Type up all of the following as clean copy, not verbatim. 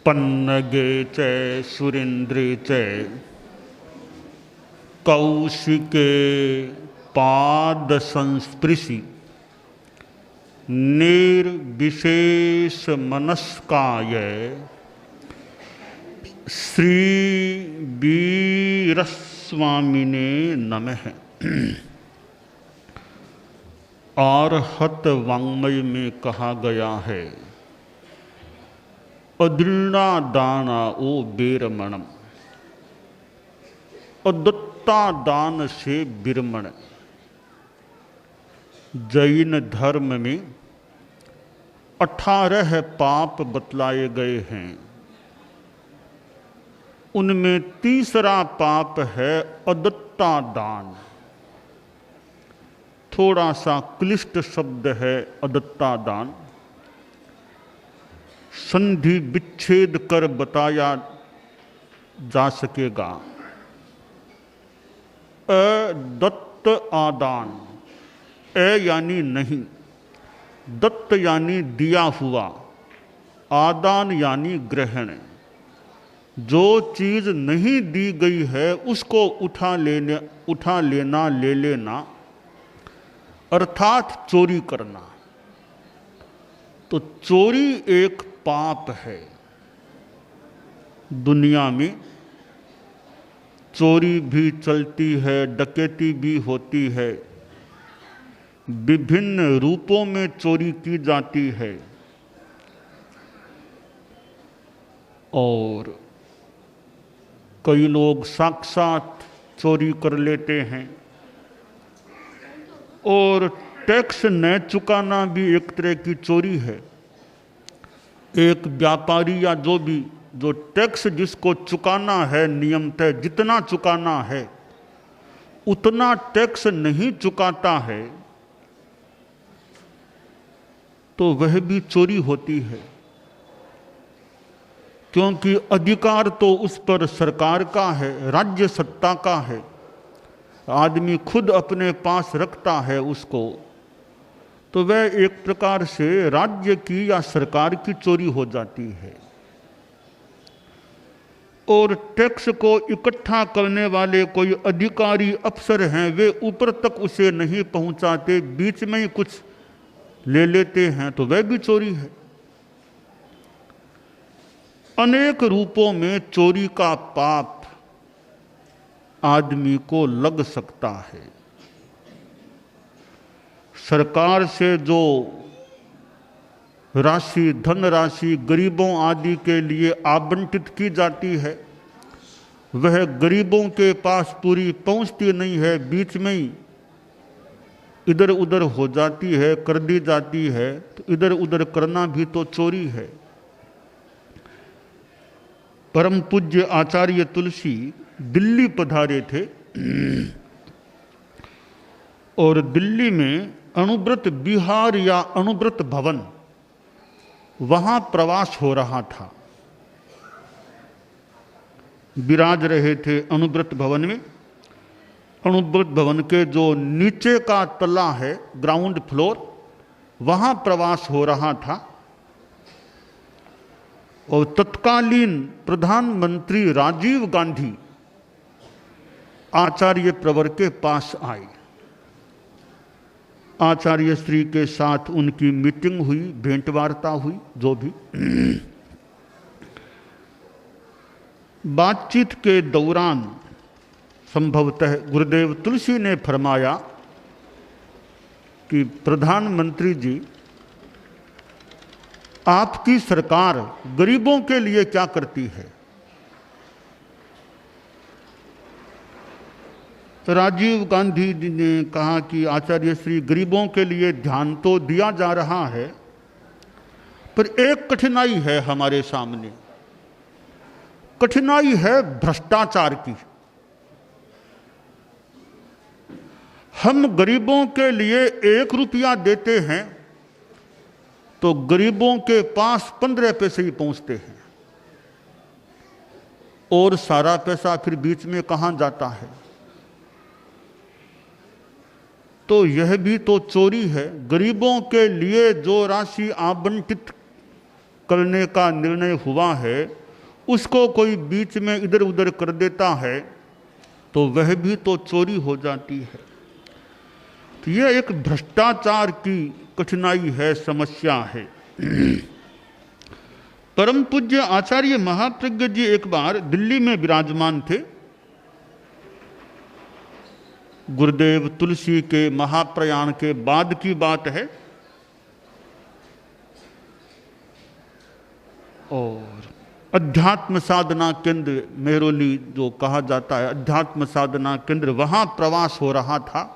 पन्नगे च सुरेन्द्रे च कौशिके पाद संस्पृशि निर्विशेष मनस्काय श्री वीरस्वामिने नमः। आर्हत वाङ्मय में कहा गया है, अदृणा दाना ओ बेरमणम, अदत्ता दान से बिरमण। जैन धर्म में 18 पाप बतलाए गए हैं। उनमें तीसरा पाप है अदत्ता दान। थोड़ा सा क्लिष्ट शब्द है अदत्ता दान। संधि विच्छेद कर बताया जा सकेगा। अदत्त आदान, यानी नहीं, दत्त यानी दिया हुआ, आदान यानी ग्रहण। जो चीज नहीं दी गई है उसको उठा लेना, ले लेना, अर्थात चोरी करना। तो चोरी एक पाप है। दुनिया में चोरी भी चलती है, डकैती भी होती है, विभिन्न रूपों में चोरी की जाती है। और कई लोग साक्षात चोरी कर लेते हैं। और टैक्स न चुकाना भी एक तरह की चोरी है। एक व्यापारी या जो टैक्स जिसको चुकाना है, नियमतः जितना चुकाना है उतना टैक्स नहीं चुकाता है तो वह भी चोरी होती है। क्योंकि अधिकार तो उस पर सरकार का है, राज्य सत्ता का है। आदमी खुद अपने पास रखता है उसको, तो वह एक प्रकार से राज्य की या सरकार की चोरी हो जाती है। और टैक्स को इकट्ठा करने वाले कोई अधिकारी अफसर हैं, वे ऊपर तक उसे नहीं पहुंचाते, बीच में ही कुछ ले लेते हैं, तो वह भी चोरी है। अनेक रूपों में चोरी का पाप आदमी को लग सकता है। सरकार से जो राशि, धनराशि गरीबों आदि के लिए आवंटित की जाती है, वह गरीबों के पास पूरी पहुंचती नहीं है, बीच में ही इधर उधर हो जाती है, कर दी जाती है। तो इधर उधर करना भी तो चोरी है। परम पूज्य आचार्य तुलसी दिल्ली पधारे थे और दिल्ली में अणुव्रत विहार या अणुव्रत भवन, वहां प्रवास हो रहा था। विराज रहे थे अणुव्रत भवन में। अणुव्रत भवन के जो नीचे का तला है, ग्राउंड फ्लोर, वहां प्रवास हो रहा था। और तत्कालीन प्रधानमंत्री राजीव गांधी आचार्य प्रवर के पास आए। आचार्य श्री के साथ उनकी मीटिंग हुई, भेंटवार्ता हुई, जो भी। बातचीत के दौरान संभवतः गुरुदेव तुलसी ने फरमाया कि प्रधानमंत्री जी, आपकी सरकार गरीबों के लिए क्या करती है? तो राजीव गांधी जी ने कहा कि आचार्य श्री, गरीबों के लिए ध्यान तो दिया जा रहा है, पर एक कठिनाई है हमारे सामने। कठिनाई है भ्रष्टाचार की। हम गरीबों के लिए 1 रुपया देते हैं तो गरीबों के पास 15 पैसे ही पहुंचते हैं, और सारा पैसा फिर बीच में कहां जाता है? तो यह भी तो चोरी है। गरीबों के लिए जो राशि आवंटित करने का निर्णय हुआ है उसको कोई बीच में इधर उधर कर देता है तो वह भी तो चोरी हो जाती है। तो यह एक भ्रष्टाचार की कठिनाई है, समस्या है। परम पूज्य आचार्य महाप्रज्ञ जी एक बार दिल्ली में विराजमान थे। गुरुदेव तुलसी के महाप्रयाण के बाद की बात है, और अध्यात्म साधना केंद्र मेहरौली जो कहा जाता है अध्यात्म साधना केंद्र, वहां प्रवास हो रहा था।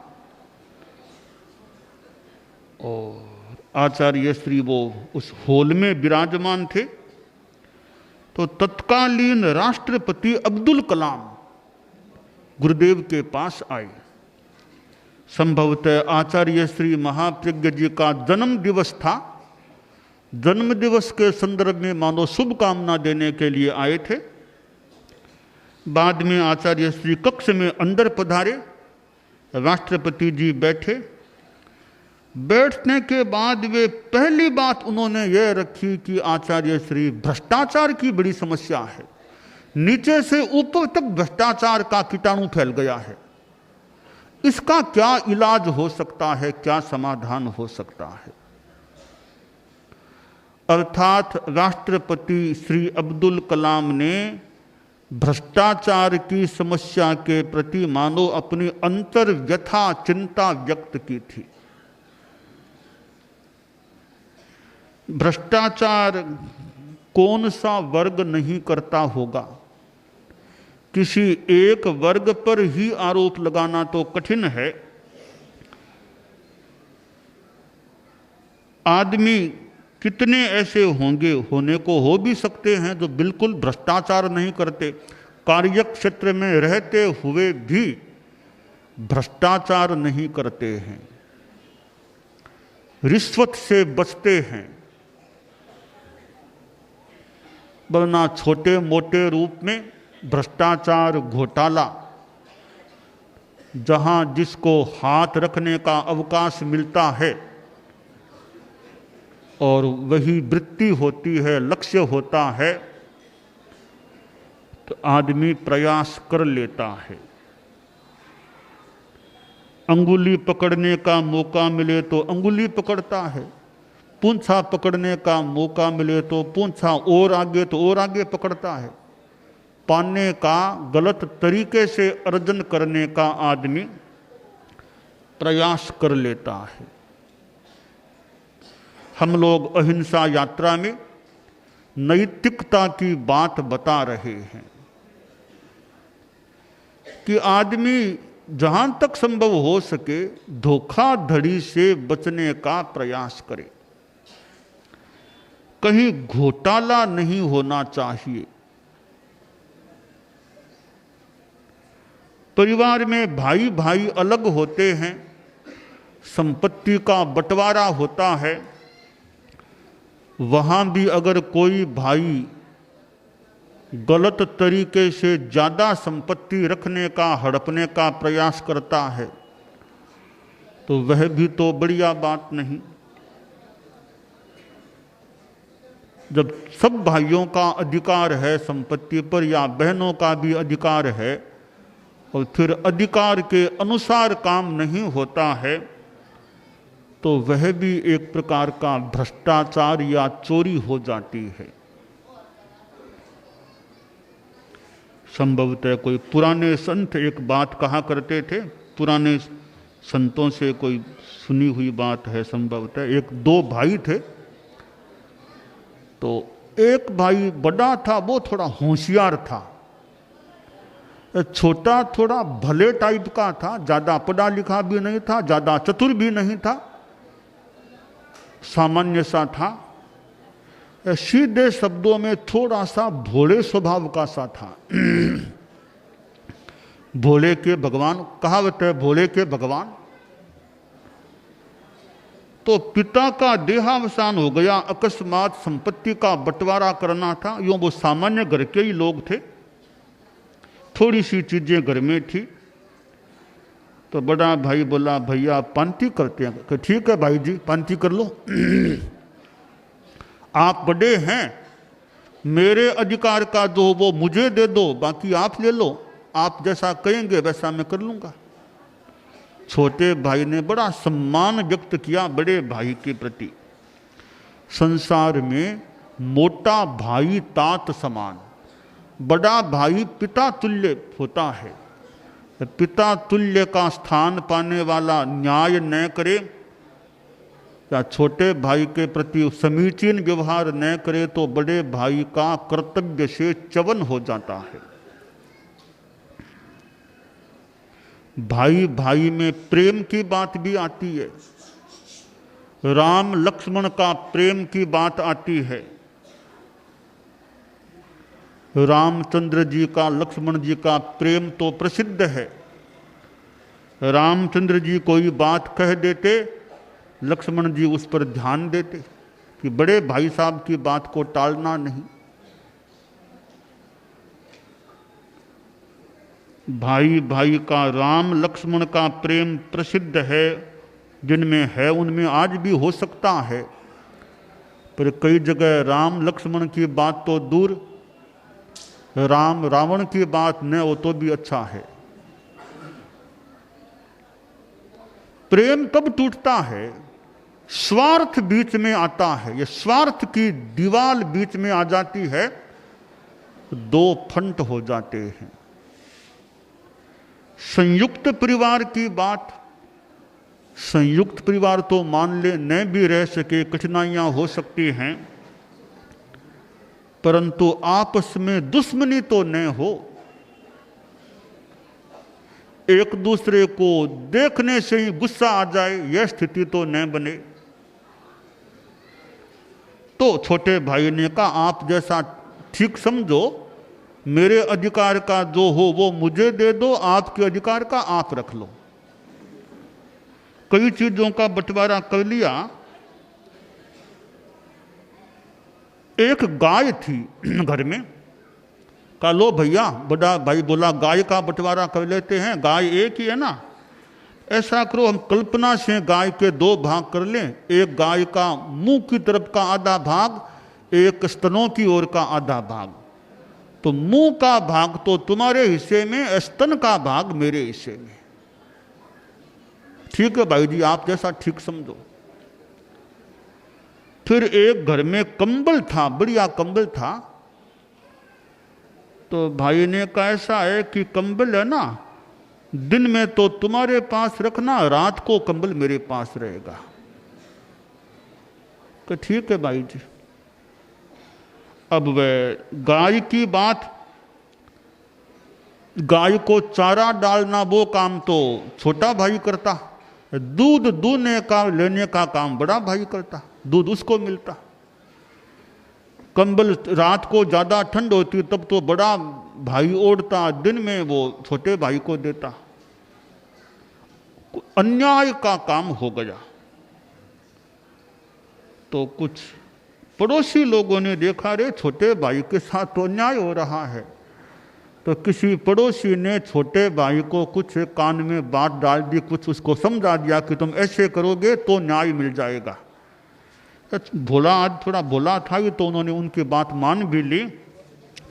और आचार्य श्री वो उस हॉल में विराजमान थे। तो तत्कालीन राष्ट्रपति अब्दुल कलाम गुरुदेव के पास आए। संभवतः आचार्य श्री महाप्रज्ञ जी का जन्म दिवस था। जन्म दिवस के संदर्भ में मानो शुभकामना देने के लिए आए थे। बाद में आचार्य श्री कक्ष में अंदर पधारे। राष्ट्रपति जी बैठे। बैठने के बाद वे पहली बात उन्होंने यह रखी कि आचार्य श्री, भ्रष्टाचार की बड़ी समस्या है, नीचे से ऊपर तक भ्रष्टाचार का कीटाणु फैल गया है, इसका क्या इलाज हो सकता है, क्या समाधान हो सकता है। अर्थात राष्ट्रपति श्री अब्दुल कलाम ने भ्रष्टाचार की समस्या के प्रति मानो अपनी अंतर व्यथा चिंता व्यक्त की थी। भ्रष्टाचार कौन सा वर्ग नहीं करता होगा? किसी एक वर्ग पर ही आरोप लगाना तो कठिन है। आदमी कितने ऐसे होंगे, होने को हो भी सकते हैं जो बिल्कुल भ्रष्टाचार नहीं करते, कार्य क्षेत्र में रहते हुए भी भ्रष्टाचार नहीं करते हैं, रिश्वत से बचते हैं, वरना छोटे मोटे रूप में भ्रष्टाचार घोटाला जहां जिसको हाथ रखने का अवकाश मिलता है और वही वृत्ति होती है, लक्ष्य होता है, तो आदमी प्रयास कर लेता है। अंगुली पकड़ने का मौका मिले तो अंगुली पकड़ता है, पूंछा पकड़ने का मौका मिले तो पूंछा और आगे तो और आगे पकड़ता है। पाने का गलत तरीके से अर्जन करने का आदमी प्रयास कर लेता है। हम लोग अहिंसा यात्रा में नैतिकता की बात बता रहे हैं कि आदमी जहां तक संभव हो सके धोखाधड़ी से बचने का प्रयास करे। कहीं घोटाला नहीं होना चाहिए। परिवार में भाई भाई अलग होते हैं, संपत्ति का बंटवारा होता है, वहां भी अगर कोई भाई गलत तरीके से ज्यादा संपत्ति रखने का, हड़पने का प्रयास करता है तो वह भी तो बढ़िया बात नहीं। जब सब भाइयों का अधिकार है संपत्ति पर या बहनों का भी अधिकार है और फिर अधिकार के अनुसार काम नहीं होता है तो वह भी एक प्रकार का भ्रष्टाचार या चोरी हो जाती है। संभवतः कोई पुराने संत एक बात कहा करते थे, पुराने संतों से कोई सुनी हुई बात है संभवतः। एक दो भाई थे, तो एक भाई बड़ा था, वो थोड़ा होशियार था, छोटा थोड़ा भले टाइप का था, ज्यादा पढ़ा लिखा भी नहीं था, ज्यादा चतुर भी नहीं था, सामान्य सा था। सीधे शब्दों में थोड़ा सा भोले स्वभाव का सा था। भोले के भगवान, कहावत है भोले के भगवान। तो पिता का देहावसान हो गया, अकस्मात संपत्ति का बंटवारा करना था। यूँ वो सामान्य घर के ही लोग थे, थोड़ी सी चीजें घर में थी। तो बड़ा भाई बोला भैया पांति करते हैं। कि ठीक है भाई जी पांति कर लो। आप बड़े हैं, मेरे अधिकार का जो वो मुझे दे दो, बाकी आप ले लो, आप जैसा कहेंगे वैसा मैं कर लूंगा। छोटे भाई ने बड़ा सम्मान व्यक्त किया बड़े भाई के प्रति। संसार में मोटा भाई तात समान, बड़ा भाई पिता तुल्य होता है। पिता तुल्य का स्थान पाने वाला न्याय न करे या छोटे भाई के प्रति समीचीन व्यवहार न करे तो बड़े भाई का कर्तव्य से च्युत हो जाता है। भाई भाई में प्रेम की बात भी आती है। राम लक्ष्मण का प्रेम की बात आती है। रामचंद्र जी का लक्ष्मण जी का प्रेम तो प्रसिद्ध है। रामचंद्र जी कोई बात कह देते, लक्ष्मण जी उस पर ध्यान देते कि बड़े भाई साहब की बात को टालना नहीं। भाई भाई का राम लक्ष्मण का प्रेम प्रसिद्ध है। जिनमें है उनमें आज भी हो सकता है, पर कई जगह राम लक्ष्मण की बात तो दूर, राम रावण की बात न हो तो भी अच्छा है। प्रेम कब टूटता है? स्वार्थ बीच में आता है। ये स्वार्थ की दीवार बीच में आ जाती है, दो फंट हो जाते हैं। संयुक्त परिवार की बात, संयुक्त परिवार तो मान ले न भी रह सके, कठिनाइयां हो सकती हैं, परंतु आपस में दुश्मनी तो न हो। एक दूसरे को देखने से ही गुस्सा आ जाए, यह स्थिति तो न बने। तो छोटे भाई ने कहा आप जैसा ठीक समझो, मेरे अधिकार का जो हो वो मुझे दे दो, आपके अधिकार का आप रख लो। कई चीजों का बंटवारा कर लिया। एक गाय थी घर में, कहा लो भैया, बड़ा भाई बोला गाय का बंटवारा कर लेते हैं, गाय एक ही है ना। ऐसा करो हम कल्पना से गाय के दो भाग कर लें, एक गाय का मुंह की तरफ का आधा भाग, एक स्तनों की ओर का आधा भाग। तो मुंह का भाग तो तुम्हारे हिस्से में, स्तन का भाग मेरे हिस्से में। ठीक है भाई जी, आप जैसा ठीक समझो। फिर एक घर में कंबल था, बढ़िया कंबल था। तो भाई ने कहा ऐसा है कि कंबल है ना, दिन में तो तुम्हारे पास रखना, रात को कंबल मेरे पास रहेगा। तो ठीक है भाई जी। अब वह गाय की बात, गाय को चारा डालना वो काम तो छोटा भाई करता, दूध दूहने का लेने का काम बड़ा भाई करता, दूध उसको मिलता। कंबल रात को ज्यादा ठंड होती तब तो बड़ा भाई ओढ़ता, दिन में वो छोटे भाई को देता। अन्याय का काम हो गया। तो कुछ पड़ोसी लोगों ने देखा, रे छोटे भाई के साथ तो अन्याय हो रहा है। तो किसी पड़ोसी ने छोटे भाई को कुछ कान में बात डाल दी, कुछ उसको समझा दिया कि तुम ऐसे करोगे तो न्याय मिल जाएगा। भोला आज थोड़ा भोला था ही, तो उन्होंने उनकी बात मान भी ली।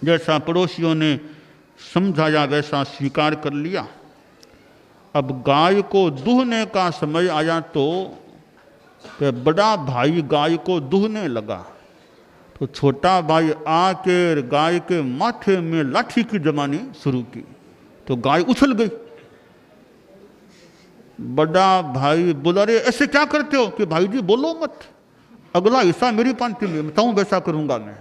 जैसा पड़ोसियों ने समझाया वैसा स्वीकार कर लिया। अब गाय को दूहने का समय आया तो बड़ा भाई गाय को दूहने लगा। तो छोटा भाई आके गाय के माथे में लाठी की जमानी शुरू की, तो गाय उछल गई। बड़ा भाई बोला, रे ऐसे क्या करते हो? कि भाई जी बोलो मत, अगला हिस्सा मेरी पांति में, बताऊं वैसा करूंगा मैं,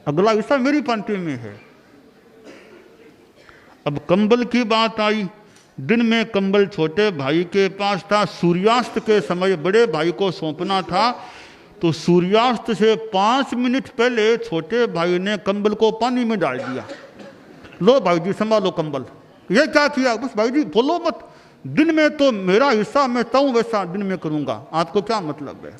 अगला हिस्सा मेरी पांति में है। अब कंबल की बात आई। दिन में कंबल छोटे भाई के पास था, सूर्यास्त के समय बड़े भाई को सौंपना था। तो सूर्यास्त से 5 मिनट पहले छोटे भाई ने कंबल को पानी में डाल दिया। लो भाई जी संभालो कंबल। ये क्या किया? बस भाई जी बोलो मत, दिन में तो मेरा हिस्सा मैं चाहूं वैसा दिन में करूंगा, आपको क्या मतलब है।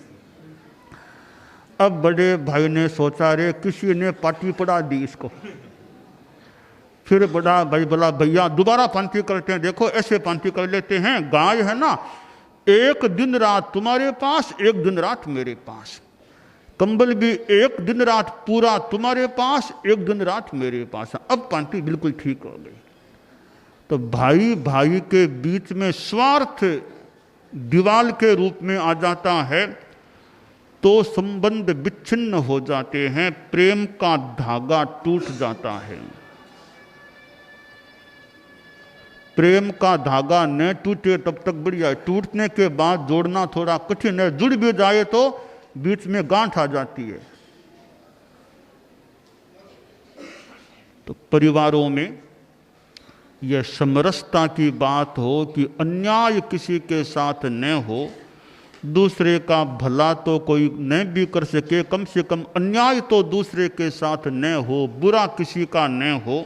अब बड़े भाई ने सोचा, रे किसी ने पार्टी पढ़ा दी इसको। फिर बड़ा भाई बोला, भैया दोबारा पांति करते हैं, देखो ऐसे पांति कर लेते हैं, गाय है ना, एक दिन रात तुम्हारे पास, एक दिन रात मेरे पास, कंबल भी एक दिन रात पूरा तुम्हारे पास, एक दिन रात मेरे पास। अब पांति बिल्कुल ठीक हो गई। तो भाई भाई के बीच में स्वार्थ दीवाल के रूप में आ जाता है तो संबंध विच्छिन्न हो जाते हैं, प्रेम का धागा टूट जाता है। प्रेम का धागा न टूटे तब तक बढ़िया है, टूटने के बाद जोड़ना थोड़ा कठिन है, जुड़ भी जाए तो बीच में गांठ आ जाती है। तो परिवारों में यह समरसता की बात हो कि अन्याय किसी के साथ न हो, दूसरे का भला तो कोई न भी कर सके, कम से कम अन्याय तो दूसरे के साथ न हो, बुरा किसी का न हो,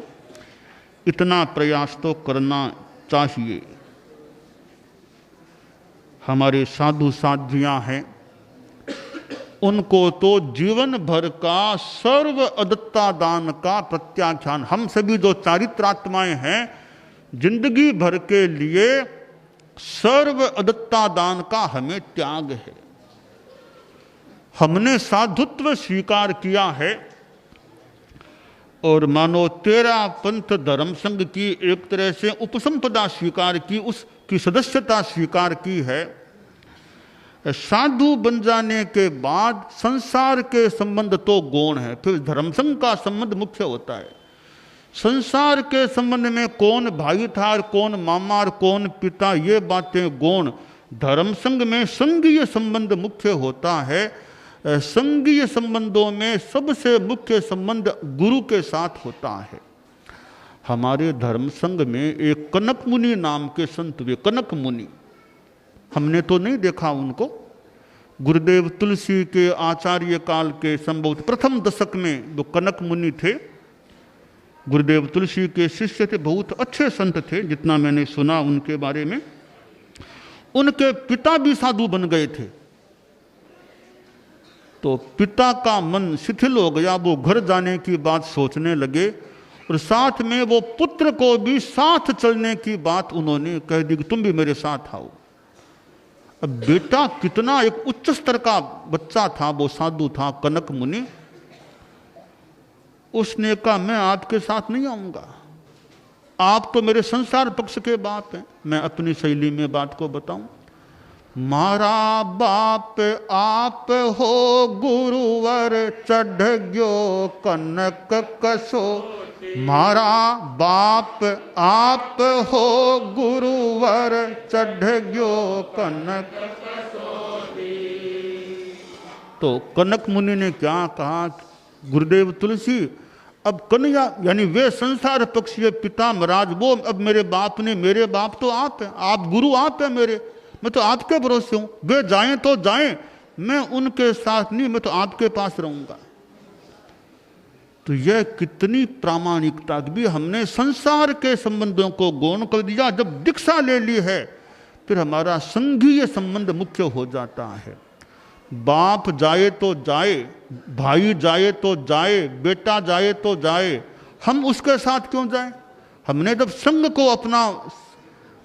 इतना प्रयास तो करना चाहिए। हमारे साधु साध्वियां हैं, उनको तो जीवन भर का सर्व अदत्ता दान का प्रत्याख्यान, हम सभी जो चारित्रात्माएं हैं जिंदगी भर के लिए सर्व अदत्ता दान का हमें त्याग है। हमने साधुत्व स्वीकार किया है और मानो तेरा पंथ धर्म संघ की एक तरह से उपसंपदा स्वीकार की, उसकी सदस्यता स्वीकार की है। साधु बन जाने के बाद संसार के संबंध तो गौण है, फिर धर्म संघ का संबंध मुख्य होता है। संसार के संबंध में कौन भाई था और कौन मामा और कौन पिता, ये बातें गौण। धर्म संघ में संघीय संबंध मुख्य होता है। संघीय संबंधों में सबसे मुख्य संबंध गुरु के साथ होता है। हमारे धर्म संघ में एक कनक मुनि नाम के संत हुए, कनक मुनि, हमने तो नहीं देखा उनको। गुरुदेव तुलसी के आचार्य काल के संभवतः प्रथम दशक में जो कनक मुनि थे, गुरुदेव तुलसी के शिष्य थे, बहुत अच्छे संत थे जितना मैंने सुना उनके बारे में। उनके पिता भी साधु बन गए थे, तो पिता का मन शिथिल हो गया, वो घर जाने की बात सोचने लगे और साथ में वो पुत्र को भी साथ चलने की बात उन्होंने कह दी कि तुम भी मेरे साथ आओ। अब बेटा कितना एक उच्च स्तर का बच्चा था, वो साधु था कनक मुनि, उसने कहा मैं आपके साथ नहीं आऊंगा, आप तो मेरे संसार पक्ष के बाप हैं। मैं अपनी शैली में बात को बताऊं, मारा बाप आप हो गुरुवर चढ़ गयो कनक कसो, मारा बाप आप हो गुरुवर चढ़ गयो कनक कसोटी। तो कनक मुनि ने क्या कहा, गुरुदेव तुलसी अब कन्हैया यानी वे संसार पक्षीय पिता महाराज, वो अब मेरे बाप ने, मेरे बाप तो आप हैं, आप गुरु आप हैं मेरे, मैं तो आपके भरोसे हूं, वे जाएं तो जाएं, मैं उनके साथ नहीं, मैं तो आपके पास रहूंगा। तो यह कितनी प्रामाणिकता भी, हमने संसार के संबंधों को गौण कर दिया। जब दीक्षा ले ली है फिर हमारा संघीय संबंध मुख्य हो जाता है। बाप जाए तो जाए, भाई जाए तो जाए, बेटा जाए तो जाए, हम उसके साथ क्यों जाएं? हमने जब संघ को अपना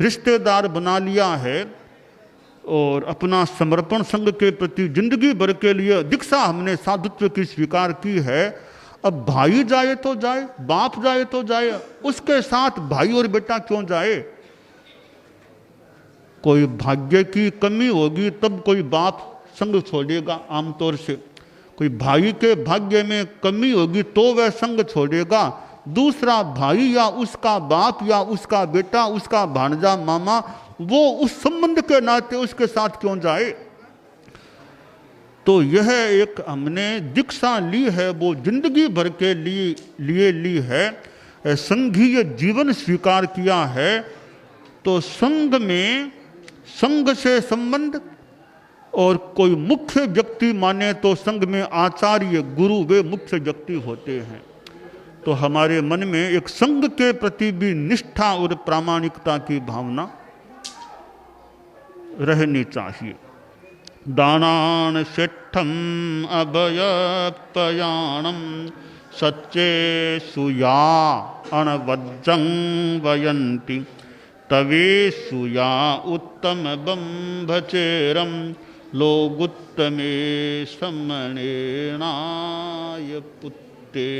रिश्तेदार बना लिया है और अपना समर्पण संघ के प्रति जिंदगी भर के लिए दीक्षा हमने साधुत्व की स्वीकार की है, अब भाई जाए तो जाए, बाप जाए तो जाए, उसके साथ भाई और बेटा क्यों जाए? कोई भाग्य की कमी होगी तब कोई बाप संग छोड़ेगा, आमतौर से कोई भाई के भाग्य में कमी होगी तो वह संग छोड़ेगा। दूसरा भाई या उसका बाप या उसका बेटा, उसका भांजा, मामा, वो उस संबंध के नाते उसके साथ क्यों जाए? तो यह एक हमने दीक्षा ली है, वो जिंदगी भर के लिए ली है, संघीय जीवन स्वीकार किया है। तो संघ में संघ से संबंध, और कोई मुख्य व्यक्ति माने तो संघ में आचार्य गुरु वे मुख्य व्यक्ति होते हैं। तो हमारे मन में एक संघ के प्रति भी निष्ठा और प्रामाणिकता की भावना रहनी चाहिए। दानान शिष्ठम अभयपयाणम सच्चे सुया अणवज्जं वयन्ति तवे सुया उत्तम बंभचेरम लोगुत्तमे समणेनाय पुत्ते।